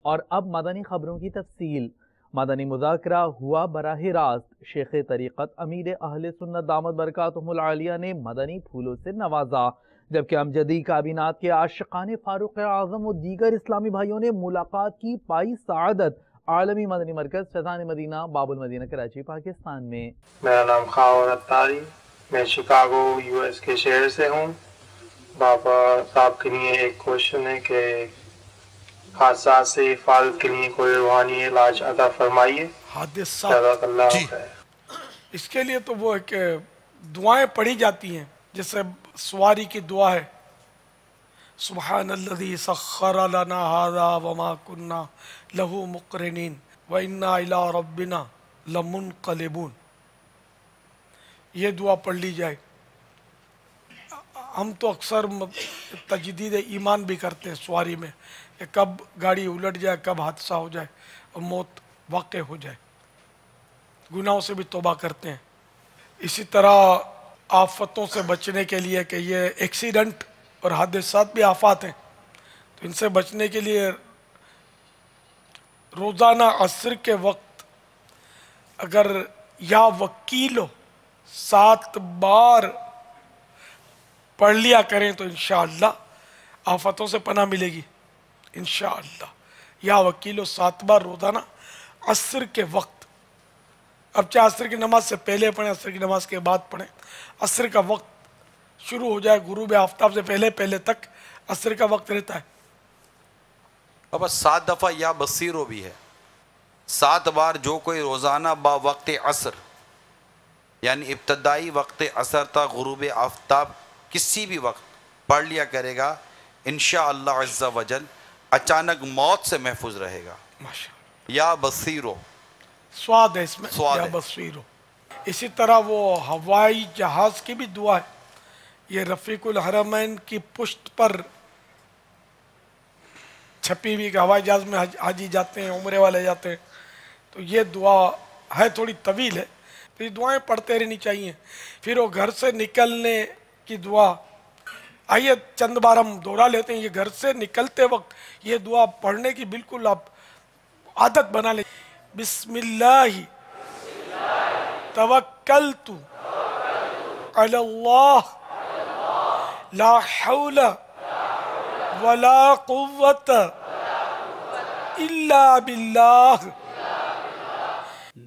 और अब मदनी खबरों की तफसील। मदनी मुज़ाकरा हुआ बराह रास्त। शेख तरीक़त अमीर अहले सुन्नत दामत बरकातुहुल आलिया ने मदनी फूलों से नवाजा, जबकि अमजदी काबिनात के आशिकान फारूक आज़म और दीगर इस्लामी भाइयों ने मुलाकात की पाई सआदत। आलमी मदनी मरकज़ फैज़ान मदीना बाबुल मदीना कराची पाकिस्तान में। मेरा नाम खावर अत्तारी, मैं शिकागो यूएस के शहर से हूँ। बाबा साहब के लिए एक क्वेश्चन है कि हादसा से हिफाजत के लिए कोई रूहानी इलाज अता फरमाइए। जी, इसके लिए तो वो है कि दुआएं पढ़ी जाती हैं, जैसे सवारी की दुआ है, सुब्हानल्लज़ी सख्खर लना हाज़ा वमा कुन्ना लहू मुक़रिनीन व इन्ना इला रब्बिना लमुनक़लिबून। ये दुआ पढ़ ली जाए। हम तो अक्सर तजदीद ईमान भी करते हैं सवारी में, कि कब गाड़ी उलट जाए, कब हादसा हो जाए और मौत वाक़ हो जाए। गुनाहों से भी तौबा करते हैं। इसी तरह आफतों से बचने के लिए, कि ये एक्सीडेंट और हादसात भी आफात हैं, तो इनसे बचने के लिए रोज़ाना असर के वक्त अगर या वकीलो 7 बार पढ़ लिया करें तो इंशाअल्लाह आफतों से पनाह मिलेगी इंशाअल्लाह। या वकीलो 7 बार रोज़ाना असर के वक्त, अब चाहे असर की नमाज से पहले पढ़ें, असर की नमाज के बाद पढ़ें, असर का वक्त शुरू हो जाए गुरूब आफ्ताब से पहले पहले तक असर का वक्त रहता है। अब 7 दफ़ा या बसीरो भी है। 7 बार जो कोई रोज़ाना बा वक्त असर, यानी इब्तदाई वक्त असर तक गुरूब आफ्ताब किसी भी वक्त पढ़ लिया करेगा, इंशाअल्लाह अज़्ज़ा वजल अचानक मौत से महफूज रहेगा। या बसीरो स्वाद है इसमें, स्वाद या है। बसीरो। इसी तरह वो हवाई जहाज़ की भी दुआ है। ये रफ़ीकुल हरमैन की पुष्ट पर छपी हुई कि हवाई जहाज़ में हाजी जाते हैं, उम्रे वाले जाते हैं। तो ये दुआ है, थोड़ी तवील है, तो ये दुआएं पढ़ते रहनी चाहिए। फिर वो घर से निकलने की दुआ, आइए चंद बार हम दोहरा लेते हैं। ये घर से निकलते वक्त ये दुआ पढ़ने की बिल्कुल आप आदत बना ले। बिस्मिल्लाहि तवक्कलतु अलल्लाह ला हौला वला कुव्वत इल्ला बिल्लाह।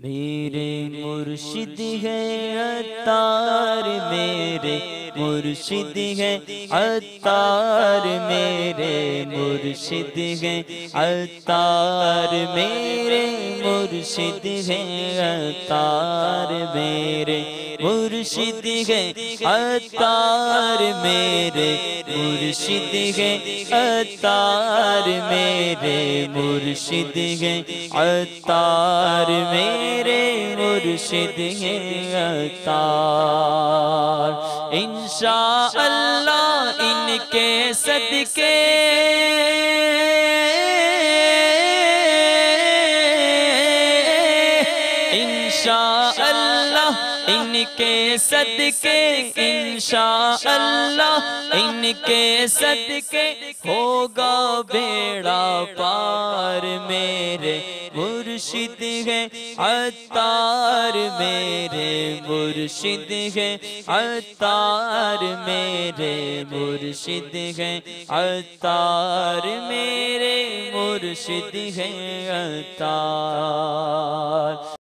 मेरे मुर्शिद है अत्तार, मेरे मुर्शिद है अत्तार, मेरे मुर्शिद है अत्तार, मेरे मुर्शिद है अत्तार, मेरे मुर्शिद है अत्तार, मेरे मुर्शिद है अत्तार, मेरे मुर्शिद है अत्तार, मेरे मुर्शिद है अत्तार। इंशाअल्लाह इनके सदके इंशाअल्लाह इनके सदके इंशाअल्लाह इनके सदके होगा बेड़ा पार, मेरे मुर्शिद है अत्तार, मेरे मुर्शिद है अत्तार, मेरे मुर्शिद है अत्तार, मेरे मुर्शिद है अत्तार।